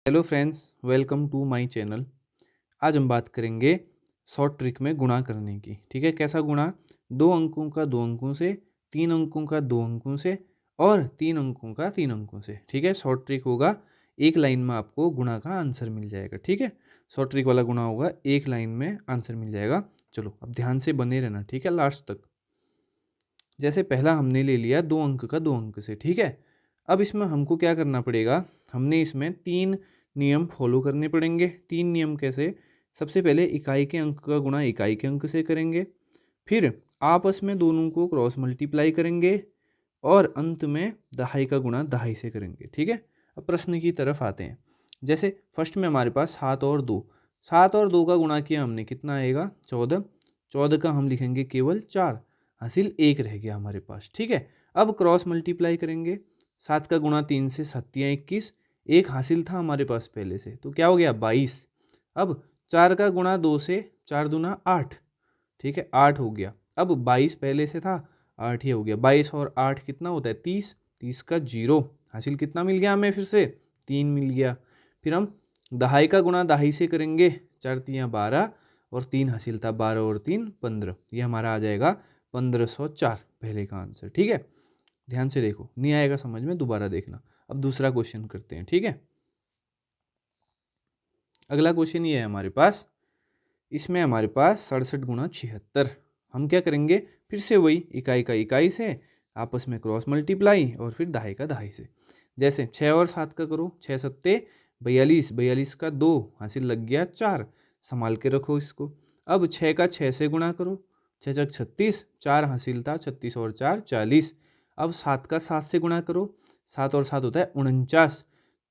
Hello friends, welcome to my channel. आज हम बात करेंगे शॉर्ट ट्रिक में गुणा करने की। ठीक है, कैसा गुणा? दो अंकों का दो अंकों से, तीन अंकों का दो अंकों से और तीन अंकों का तीन अंकों से। ठीक है, शॉर्ट ट्रिक होगा, एक लाइन में आपको गुणा का आंसर मिल जाएगा। ठीक है, शॉर्ट ट्रिक वाला गुणा होगा, एक लाइन में आंसर मिल जाएगा। चलो अब ध्यान से बने रहना, ठीक है, लास्ट तक। जैसे पहला हमने ले लिया दो अंक का दो अंक से। ठीक है, अब इसमें हमको क्या करना पड़ेगा? हमने इसमें तीन नियम फॉलो करने पड़ेंगे। तीन नियम कैसे? सबसे पहले इकाई के अंक का गुणा इकाई के अंक से करेंगे, फिर आपस में दोनों को क्रॉस मल्टीप्लाई करेंगे और अंत में दहाई का गुणा दहाई से करेंगे। ठीक है, अब प्रश्न की तरफ आते हैं। जैसे फर्स्ट में हमारे पास 7 और 2, 7 और 2 का गुणा किया हमने, कितना आएगा? 14। 14 का हम लिखेंगे केवल 4, हासिल 1 रह गया हमारे पास। ठीक है, अब क्रॉस मल्टीप्लाई करेंगे। 7 का गुणा 3 से, 7 21, एक हासिल था हमारे पास पहले से, तो क्या हो गया? 22। अब 4 का गुणा 2 से, 4 दूना 8। ठीक है, 8 हो गया। अब 22 पहले से था, 8 ही हो गया। 22 और 8 कितना होता है? 30। 30 का 0, हासिल कितना मिल गया हमें? फिर से 3 मिल गया। फिर हम दहाई का गुणा दहाई से करेंगे। 4 तियाँ 12 और 3 हासिल था, 12 और 3 15। ये हमारा आ जाएगा 1504, पहले का आंसर। ठीक है, ध्यान से देखो, नहीं आएगा समझ में दोबारा देखना। अब दूसरा क्वेश्चन करते हैं। ठीक है, अगला क्वेश्चन ये है हमारे पास। इसमें हमारे पास 67 गुणा 76। हम क्या करेंगे? फिर से वही, इकाई का इकाई से, आपस में क्रॉस मल्टीप्लाई और फिर दहाई का दहाई से। जैसे 6 और 7 का करो, 6 सत्ते 42, 42 का 2, हासिल लग गया 4, संभाल के रखो इसको। अब 6 का 6 से गुणा करो, 6 छक 36, 4 हासिल था, 36 और 4 40। अब 7 का 7 से गुणा करो, 7 और 7 होता है 49,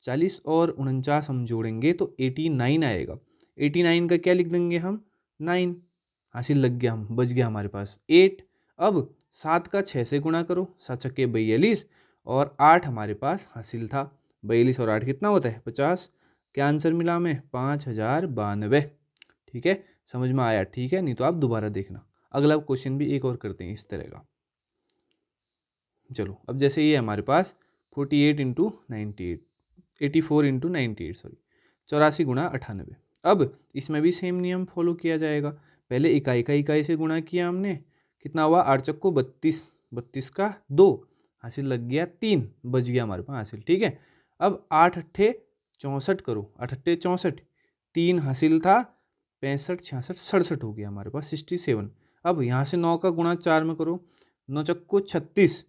40 और 49 हम जोड़ेंगे तो 89 आएगा। 89 का क्या लिख देंगे हम? 9, हासिल लग गया, हम बच गया हमारे पास 8। अब 7 का 6 से गुणा करो, 7 छक्के 42 और 8 हमारे पास हासिल था। 42 और 8 कितना होता है? 50। क्या आंसर मिला हमें? 5092। ठीक है, समझ में आया? ठीक है, नहीं तो आप दोबारा देखना। अगला क्वेश्चन भी एक और करते हैं इस तरह का। चलो अब जैसे ये हमारे पास 48 इंटू 98, 84 इंटू 98, सॉरी 84 गुणा 98। अब इसमें भी सेम नियम फॉलो किया जाएगा। पहले इकाई का इकाई से गुणा किया हमने, कितना हुआ? 8 चक्को 32, 32 का 2, हासिल लग गया 3, बच गया हमारे पास हासिल। ठीक है, अब 8 अट्ठे 64 करो, 8 अट्ठे 64, 3 हासिल था, 65 66 67 हो गया हमारे पास 67। अब यहाँ से 9 का गुणा 4 में करो, 9 चक्को 36।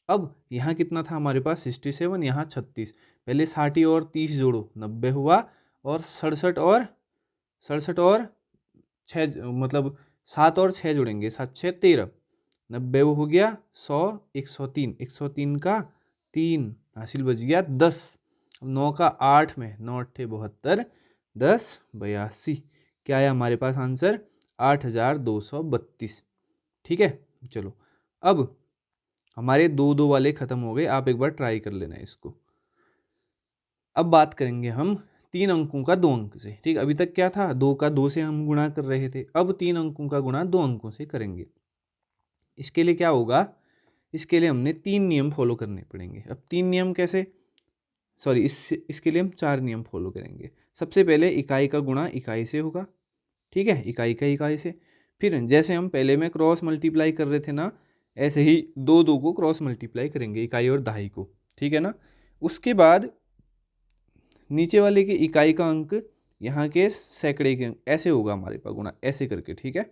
अब यहाँ कितना था हमारे पास? 67, यहाँ 36। पहले 60 और 30 जोड़ो, 90 हुआ, और 67 और 6, मतलब 7 और 6 जोड़ेंगे, 7 6 13, 90 वो हो गया 100, 103, 103 का 3, हासिल बच गया 10। 9 का 8 में, 9 अट्ठे 72, 10 82। क्या आया हमारे पास आंसर? 8232। ठीक है, चलो अब हमारे 2 2 वाले खत्म हो गए। आप एक बार ट्राई कर लेना इसको। अब बात करेंगे हम 3 अंकों का 2 अंक से। ठीक, अभी तक क्या था? 2 का 2 से हम गुणा कर रहे थे, अब 3 अंकों का गुणा 2 अंकों से करेंगे। इसके लिए क्या होगा? इसके लिए हमने 3 नियम फॉलो करने पड़ेंगे। अब 3 नियम कैसे? सॉरी, इसके लिए हम 4 नियम फॉलो करेंगे। सबसे पहले इकाई का गुणा इकाई से होगा। ठीक है, इकाई का इकाई से। फिर जैसे हम पहले में क्रॉस मल्टीप्लाई कर रहे थे ना, ऐसे ही 2 2 को क्रॉस मल्टीप्लाई करेंगे, इकाई और दहाई को। ठीक है ना? उसके बाद नीचे वाले की इकाई का अंक यहाँ के सैकड़े के अंक, ऐसे होगा हमारे पास गुणा, ऐसे करके। ठीक है,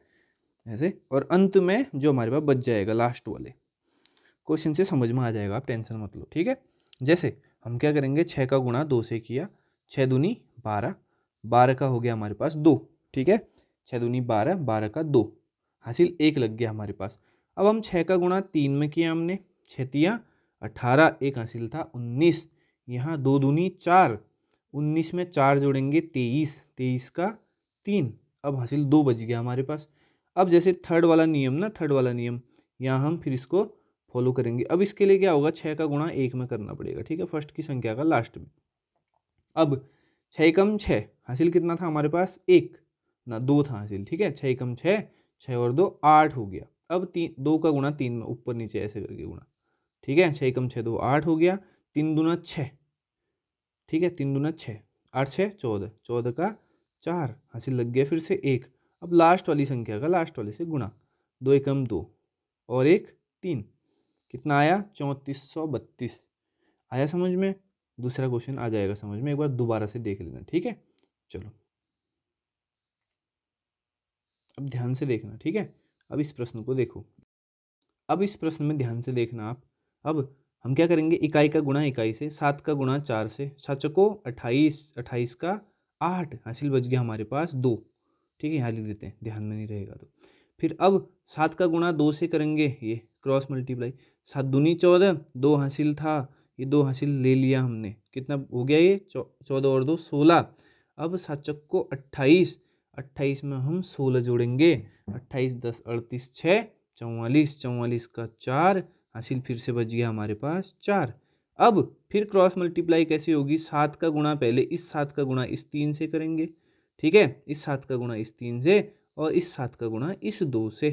ऐसे, और अंत में जो हमारे पास बच जाएगा लास्ट वाले क्वेश्चन से समझ में आ जाएगा, आप टेंशन मत लो। ठीक है, जैसे हम क्या करेंगे? 6 का गुणा 2 से किया, 6 दूनी 12, 12 का हो गया हमारे पास 2। ठीक है, 6 दूनी 12, 12 का 2, हासिल 1 लग गया हमारे पास। अब हम 6 का गुणा 3 में किया हमने, 6 तियाँ 18, एक हासिल था 19, यहाँ 2 दूनी 4, 19 में 4 जोड़ेंगे 23, 23 का 3, अब हासिल 2 बच गया हमारे पास। अब जैसे थर्ड वाला नियम ना, थर्ड वाला नियम, यहाँ हम फिर इसको फॉलो करेंगे। अब इसके लिए क्या होगा? 6 का गुणा 1 में करना पड़ेगा। ठीक है, फर्स्ट की संख्या का लास्ट में। अब 6 एकम 6, हासिल कितना था हमारे पास? 1 ना 2 था हासिल। ठीक है, 6 एकम 6, 6 और 2 8 हो गया। अब 2 का गुणा 3 में, ऊपर नीचे ऐसे करके गुणा। ठीक है, 6 एकम 6 2 8 हो गया, 3 दूना 6। ठीक है, 3 दूना 6। 8 6 14, 14 का 4 हासिल लग गया, फिर से 1। अब लास्ट वाली संख्या का लास्ट वाले से गुणा, 2 एकम 2 और 1 3, कितना आया 3432। आया समझ में? दूसरा क्वेश्चन आ जाएगा समझ में, एक बार दोबारा से देख लेना, ठीक है। चलो अब ध्यान से देखना, ठीक है। अब इस प्रश्न को देखो, अब इस प्रश्न में ध्यान से देखना आप। अब हम क्या करेंगे, इकाई का गुणा इकाई से, 7 का गुणा 4 से, 7 चौको 28, 28 का 8 हासिल बच गया हमारे पास 2, ठीक है। यहाँ लिख देते हैं, ध्यान में नहीं रहेगा तो। फिर अब 7 का गुणा 2 से करेंगे, ये क्रॉस मल्टीप्लाई, 7 दूनी 14, 2 हासिल था, ये 2 हासिल ले लिया हमने, कितना हो गया ये 14 और 2 16। अब 7 चौको 28, 28 में हम 16 जोड़ेंगे, 28 10 38 6 44, 44 का 4 हासिल, फिर से बच गया हमारे पास 4। अब फिर क्रॉस मल्टीप्लाई कैसे होगी, 7 का गुणा पहले इस 7 का गुणा इस 3 से करेंगे, ठीक है। इस 7 का गुणा इस 3 से और इस 7 का गुणा इस 2 से।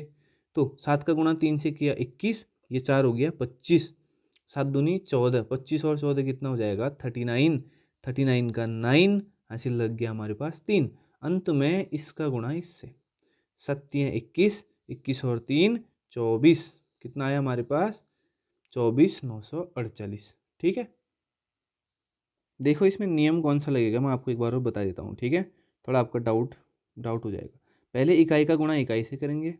तो 7 का गुणा 3 से किया 21, ये 4 हो गया 25, 7 दूनी 14, 25 और 14 कितना हो जाएगा 39, 39 का 9 हासिल लग गया हमारे पास 3। अंत में इसका गुणा इससे, 7 21, 21 और 3 24, कितना आया हमारे पास 24,948, ठीक है। देखो इसमें नियम कौन सा लगेगा, मैं आपको एक बार और बता देता हूँ, ठीक है। थोड़ा आपका डाउट हो जाएगा। पहले इकाई का गुणा इकाई से करेंगे,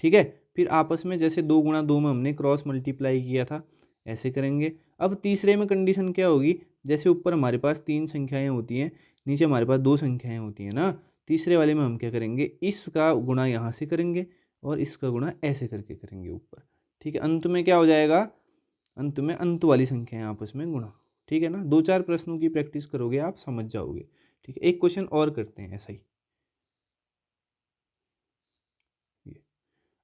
ठीक है। फिर आपस में जैसे 2 गुणा 2 में हमने क्रॉस मल्टीप्लाई किया था, ऐसे करेंगे। अब तीसरे में कंडीशन क्या होगी, जैसे ऊपर हमारे पास 3 संख्याएं होती हैं, नीचे हमारे पास 2 संख्याएं होती हैं ना, तीसरे वाले में हम क्या करेंगे, इसका गुणा यहाँ से करेंगे और इसका गुणा ऐसे करके करेंगे ऊपर, ठीक है। अंत में क्या हो जाएगा, अंत में अंत वाली संख्याएं आपस में गुणा, ठीक है ना। 2-4 प्रश्नों की प्रैक्टिस करोगे आप समझ जाओगे, ठीक है। एक क्वेश्चन और करते हैं ऐसा ही।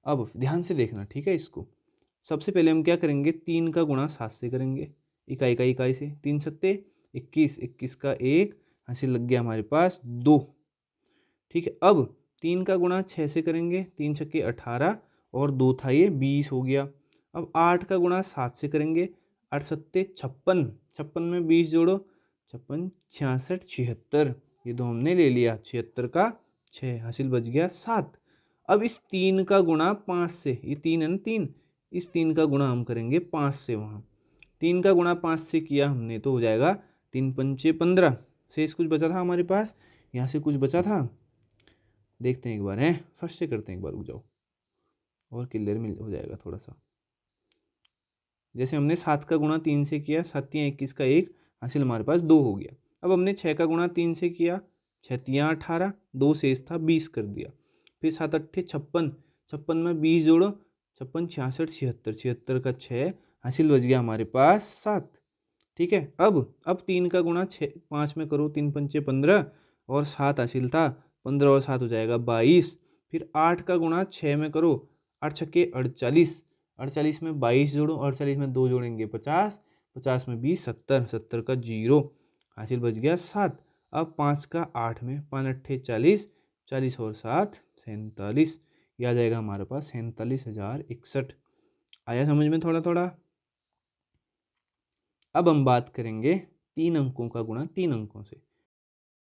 अब ध्यान से देखना, ठीक है। इसको सबसे पहले हम क्या करेंगे, 3 का गुणा 7 से करेंगे, इकाई का इकाई से, 3 सत्ते 21, 21 का 1 हासिल लग गया हमारे पास 2, ठीक है। अब 3 का गुणा 6 से करेंगे, 3 छक्के 18 और 2 था ये 20 हो गया। अब 8 का गुणा 7 से करेंगे, 8 सत्ते 56, 56 में 20 जोड़ो, 56 66 76, ये दो हमने ले लिया, 76 का 6 हासिल बच गया 7। अब इस 3 का गुणा 5 से, ये 3 है ना 3, इस 3 का गुणा हम करेंगे 5 से, वहाँ 3 का गुणा 5 से किया हमने तो हो जाएगा 3 पंचे 15, शेष कुछ बचा था हमारे पास, यहाँ से कुछ बचा था, देखते हैं एक बार, हैं फर्स्ट से करते हैं एक बार, रुक जाओ और क्लियर मिल हो जाएगा थोड़ा सा। जैसे हमने 7 का गुणा 3 से किया, 7 21 का 1 हासिल हमारे पास 2 हो गया। अब हमने 6 का गुणा 3 से किया, 6 18, 2 शेष था 20 कर दिया। फिर 7 8 56, 56 में 20 जोड़ो, 56 66 76, 76 का 6 हासिल बच गया हमारे पास 7, ठीक है। अब 3 का गुणा 5 में करो, 3 पंचे 15 और 7 हासिल था, 15 और 7 हो जाएगा 22। फिर 8 का गुणा 6 में करो, 8 छक्के 48, 48 में 22 जोड़ो, 48 में 2 जोड़ेंगे 50, 50 में 20 70, 70 का 0 हासिल बच गया 7। अब 5 का 8 में, 5 अट्ठे 40, 40 और 7 47, यह आ जाएगा हमारे पास 47,061। आया समझ में थोड़ा थोड़ा। अब हम बात करेंगे 3 अंकों का गुणा 3 अंकों से।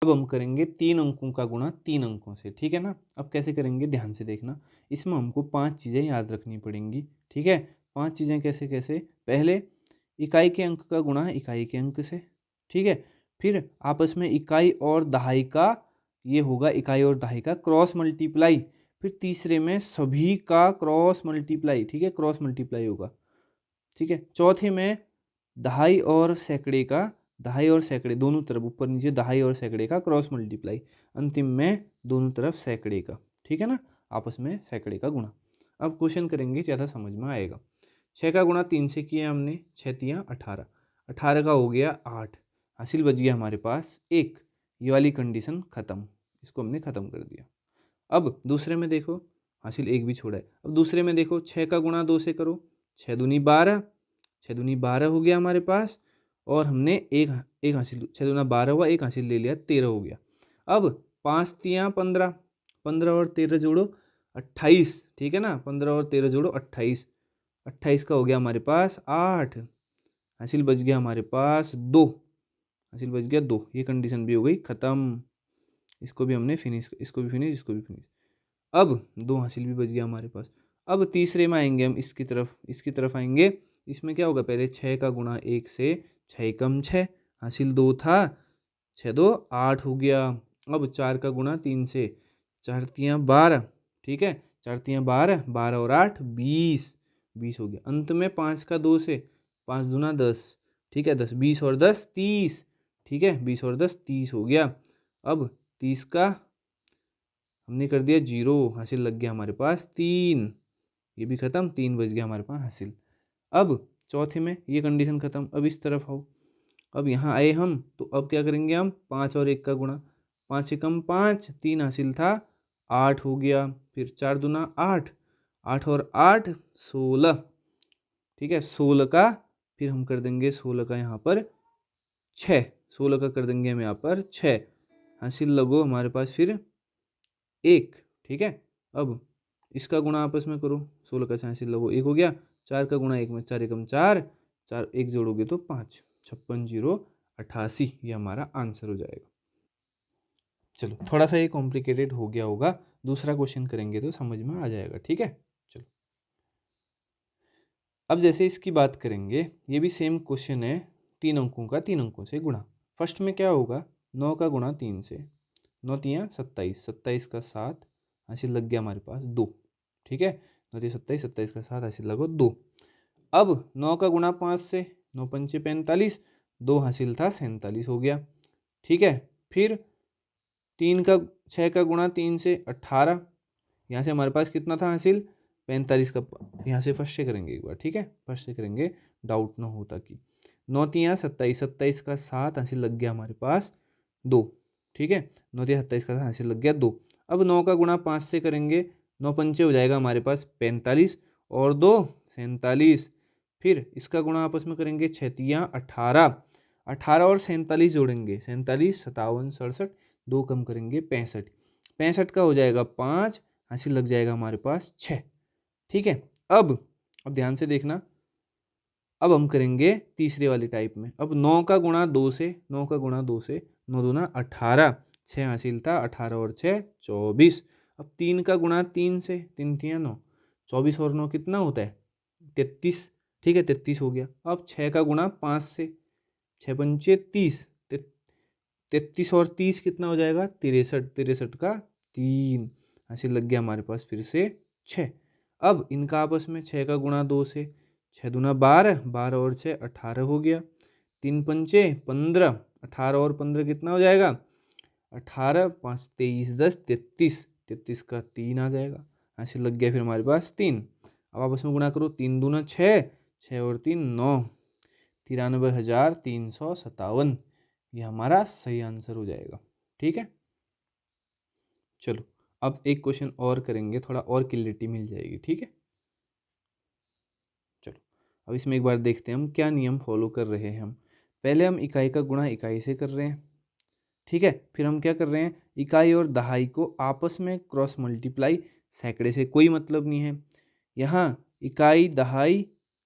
अब हम करेंगे 3 अंकों का गुणा 3 अंकों से, ठीक है ना। अब कैसे करेंगे ध्यान से देखना, इसमें हमको 5 चीज़ें याद रखनी पड़ेंगी, ठीक है। 5 चीज़ें कैसे कैसे, पहले इकाई के अंक का गुणा इकाई के अंक से, ठीक है। फिर आपस में इकाई और दहाई का, ये होगा इकाई और दहाई का क्रॉस मल्टीप्लाई। फिर तीसरे में सभी का क्रॉस मल्टीप्लाई, ठीक है, क्रॉस मल्टीप्लाई होगा, ठीक है। चौथे में दहाई और सैकड़े का, दहाई और सैकड़े दोनों तरफ, ऊपर नीचे दहाई और सैकड़े का क्रॉस मल्टीप्लाई। अंतिम में दोनों तरफ सैकड़े का, ठीक है ना, आपस में सैकड़े का गुणा। अब क्वेश्चन करेंगे, ज़्यादा समझ में आएगा। 6 का गुणा 3 से किया हमने, 6 18, 18 का हो गया 8 हासिल बच गया हमारे पास 1। ये वाली कंडीशन ख़त्म, इसको हमने ख़त्म कर दिया। अब दूसरे में देखो, हासिल 1 भी छोड़ा है। अब दूसरे में देखो, 6 का गुणा 2 से करो, 6 दूनी 12, 6 दूनी 12 हो गया हमारे पास, और हमने एक हासिल, 6 दूना 12 हुआ, एक हासिल ले लिया, 13 हो गया। अब 5 तियाँ 15, 15 और 13 जोड़ो 28, ठीक है ना, 15 और 13 जोड़ो 28, 28 का हो गया हमारे पास 8 हासिल बच गया हमारे पास 2, हासिल बच गया 2, ये कंडीशन भी हो गई ख़त्म। इसको भी हमने फिनिश, इसको भी फिनिश, इसको भी फिनिश। अब 2 हासिल भी बच गया हमारे पास। अब तीसरे में आएंगे हम, इसकी तरफ आएंगे। इसमें क्या होगा, पहले 6 का गुणा 1 से 6 कम 6, हासिल 2 था, 6 2 8 हो गया। अब 4 का गुणा 3 से, 4 3 12, ठीक है, 4 3 12, 12 और 8 20, 20 हो गया। अंत में 5 का 2 से, 5 दूना 10, ठीक है, 10 20 और 10 30, ठीक है, 20 और 10 30 हो गया। अब 30 का हमने कर दिया 0, हासिल लग गया हमारे पास 3, ये भी खत्म, 3 बच गया हमारे पास हासिल। अब चौथे में ये कंडीशन खत्म। अब इस तरफ आओ, अब यहाँ आए हम, तो अब क्या करेंगे हम, 5 और 1 का गुणा, 5 एकम 5, 3 हासिल था, 8 हो गया। फिर 4 दूना 8, 8 और 8 16, ठीक है, 16 का फिर हम कर देंगे 16 का यहाँ पर 6, 16 का कर देंगे हम यहाँ पर 6, हासिल लगो हमारे पास फिर 1, ठीक है। अब इसका गुणा आपस में करो, 16 का 86 लगो 1 हो गया। 4 का गुणा 1 में 4 एकम 4, 4 1 जोड़ोगे तो 5, 56 0 88, ये हमारा आंसर हो जाएगा। चलो थोड़ा सा ये कॉम्प्लिकेटेड हो गया होगा, दूसरा क्वेश्चन करेंगे तो समझ में आ जाएगा, ठीक है। चलो अब जैसे इसकी बात करेंगे, ये भी सेम क्वेश्चन है, 3 अंकों का 3 अंकों से गुणा। फर्स्ट में क्या होगा, 9 का गुणा 3 से, 9 3 27, 27 का 7, हासिल लग गया हमारे पास 2, ठीक है, 9 3 27, 27 का 7 हासिल लगो 2। अब 9 का गुणा 5 से, 9 5 45, 2 हासिल था 47 हो गया, ठीक है। फिर 6 का गुणा 3 से 18, यहाँ से हमारे पास कितना था हासिल 45 का, यहाँ से फर्स्ट से करेंगे एक बार, ठीक है, फर्स्ट से करेंगे, डाउट ना हो ताकि। 9 3 27, 27 का 7 हासिल लग गया हमारे पास 2, ठीक है, 9 3 27 का 7 हासिल लग गया 2। अब 9 का गुणा 5 से करेंगे, 9 पंचे हो जाएगा हमारे पास 45 और 2 47। फिर इसका गुणा आपस में करेंगे, 6 3 18, 18 और 47 जोड़ेंगे, 47 57 67, 2 कम करेंगे 65, 65 का हो जाएगा 5, हासिल लग जाएगा हमारे पास 6, ठीक है। अब ध्यान से देखना, अब हम करेंगे तीसरे वाली टाइप में। अब 9 का गुणा 2 से, 9 का गुणा 2 से, 9 दूना 18, 6 हासिल था, 18 और 6 24। अब 3 का गुणा 3 से, 3 3 9, 24 और 9 कितना होता है 33, ठीक है, 33 हो गया। अब 6 का गुणा 5 से, 6 पंचे 30, 33 और 30 कितना हो जाएगा 63, 63 का 3, हासिल लग गया हमारे पास फिर से 6। अब इनका आपस में 6 का गुणा 2 से, 6 दूना 12, 12 और 6 18 हो गया, 3 पंचे 15, 18 और 15 कितना हो जाएगा 18, 5 23 10 33, 33 का 3 आ जाएगा, हासिल लग गया फिर हमारे पास 3। अब आपस में गुणा करो, 3 दूना 6, 6 और 3 9, 93,357, ये हमारा सही आंसर हो जाएगा, ठीक है। चलो अब एक क्वेश्चन और करेंगे, थोड़ा और क्लियरिटी मिल जाएगी, ठीक है। चलो अब इसमें एक बार देखते हैं हम क्या नियम फॉलो कर रहे हैं। हम पहले हम इकाई का गुणा इकाई से कर रहे हैं, ठीक है। फिर हम क्या कर रहे हैं, इकाई और दहाई को आपस में क्रॉस मल्टीप्लाई, सैकड़े से कोई मतलब नहीं है। यहाँ इकाई दहाई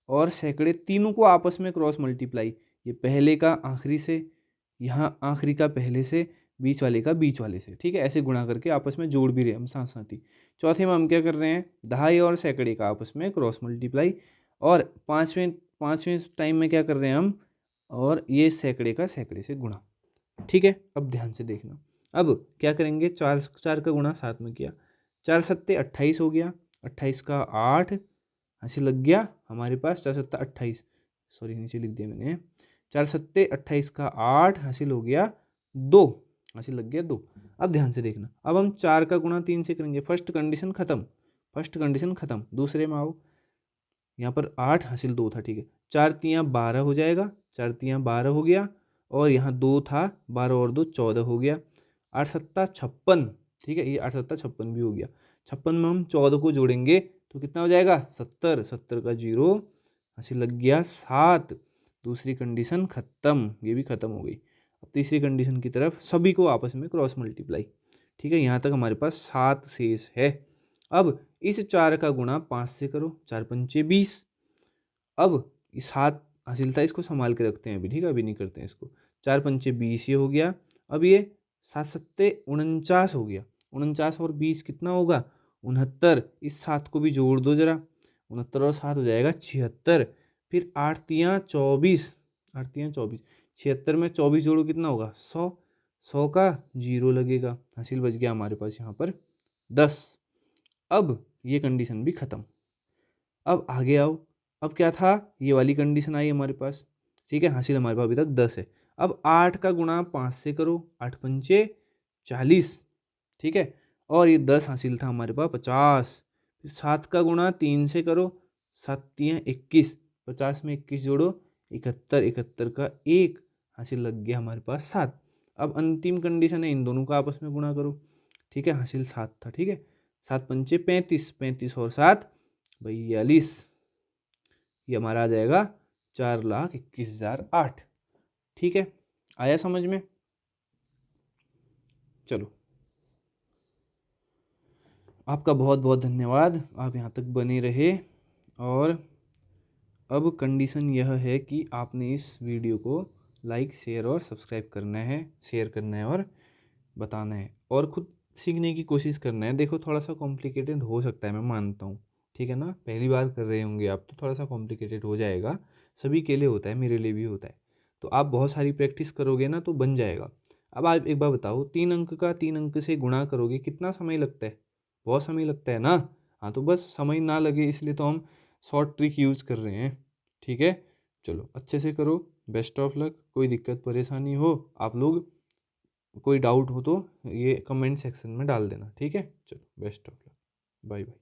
और सैकड़े तीनों को आपस में क्रॉस मल्टीप्लाई, ये पहले का आखिरी से, यहाँ आखिरी का पहले से, बीच वाले का बीच वाले से, ठीक है, ऐसे गुणा करके आपस में जोड़ भी रहे हम साथ साथ ही। चौथे में हम क्या कर रहे हैं, दहाई और सैकड़े का आपस में क्रॉस मल्टीप्लाई, और पाँचवें टाइम में क्या कर रहे हैं हम, और ये सैकड़े का सैकड़े से गुणा, ठीक है। अब ध्यान से देखना, अब क्या करेंगे, 4 4 का गुणा 7 में किया, 4 सत्ते 28 हो गया, 28 का 8 हासिल लग गया हमारे पास, 4 सत्ता 28, सॉरी नीचे लिख दिया मैंने, 4 सत्ते 28 का 8 हासिल हो गया 2, हासिल लग गया 2। अब ध्यान से देखना, अब हम 4 का गुणा 3 से करेंगे, फर्स्ट कंडीशन खत्म, फर्स्ट कंडीशन खत्म। दूसरे में आओ, यहाँ पर 8 हासिल 2 था, ठीक है, 4 3 12 हो जाएगा, 4 3 12 हो गया, और यहाँ 2 था, 12 और 2 14 हो गया, 8 सत्ता 56, ठीक है, ये 8 सत्ता 56 भी हो गया। 56 में हम 14 को जोड़ेंगे तो कितना हो जाएगा 70, 70 का 0 हासिल लग गया 7। दूसरी कंडीशन खत्म, ये भी खत्म हो गई। अब तीसरी कंडीशन की तरफ, सभी को आपस में क्रॉस मल्टीप्लाई, ठीक है, यहाँ तक हमारे पास 7 शेष है। अब इस 4 का गुणा 5 से करो, 4 पंचे 20। अब इस 7 हासिल था, इसको संभाल के रखते हैं अभी, ठीक है, अभी नहीं करते हैं इसको। 4 पंचे 20 ये हो गया। अब ये 7 सत्ते 49 हो गया। 49 और 20 कितना होगा? 69। इस 7 को भी जोड़ दो जरा, 69 और 7 हो जाएगा 76। फिर 8 तियाँ 24, 8 तियाँ 24, 76 में 24 जोड़ो कितना होगा? 100। 100 का 0 लगेगा, हासिल बच गया हमारे पास यहाँ पर 10। अब ये कंडीशन भी ख़त्म। अब आगे आओ, अब क्या था? ये वाली कंडीशन आई हमारे पास, ठीक है। हासिल हमारे पास अभी तक 10 है। अब 8 का गुणा 5 से करो, 8 पंचे 40, ठीक है। और ये 10 हासिल था हमारे पास 50। फिर 7 का गुणा 3 से करो, 7 तियाँ 21, 50 में 21 जोड़ो 71, 71 का 1 हासिल लग गया हमारे पास 7। अब अंतिम कंडीशन है, इन दोनों का आपस में गुणा करो, ठीक है। हासिल 7 था, ठीक है। 7 पंचे 35, 35 और 7 42, ये हमारा आ जाएगा 4,21,008, ठीक है। आया समझ में? चलो, आपका बहुत बहुत धन्यवाद, आप यहाँ तक बने रहे। और अब कंडीशन यह है कि आपने इस वीडियो को लाइक, शेयर और सब्सक्राइब करना है, शेयर करना है और बताना है, और खुद सीखने की कोशिश करना है। देखो थोड़ा सा कॉम्प्लिकेटेड हो सकता है, मैं मानता हूँ, ठीक है ना। पहली बार कर रहे होंगे आप, तो थोड़ा सा कॉम्प्लिकेटेड हो जाएगा, सभी के लिए होता है, मेरे लिए भी होता है। तो आप बहुत सारी प्रैक्टिस करोगे ना तो बन जाएगा। अब आप एक बार बताओ, 3 अंक का 3 अंक से गुणा करोगे, कितना समय लगता है? बहुत समय लगता है ना। हाँ, तो बस समय ना लगे इसलिए तो हम शॉर्ट ट्रिक यूज़ कर रहे हैं, ठीक है। चलो अच्छे से करो, बेस्ट ऑफ लक। कोई दिक्कत परेशानी हो आप लोग, कोई डाउट हो तो ये कमेंट सेक्शन में डाल देना, ठीक है। चलो best of luck, bye bye.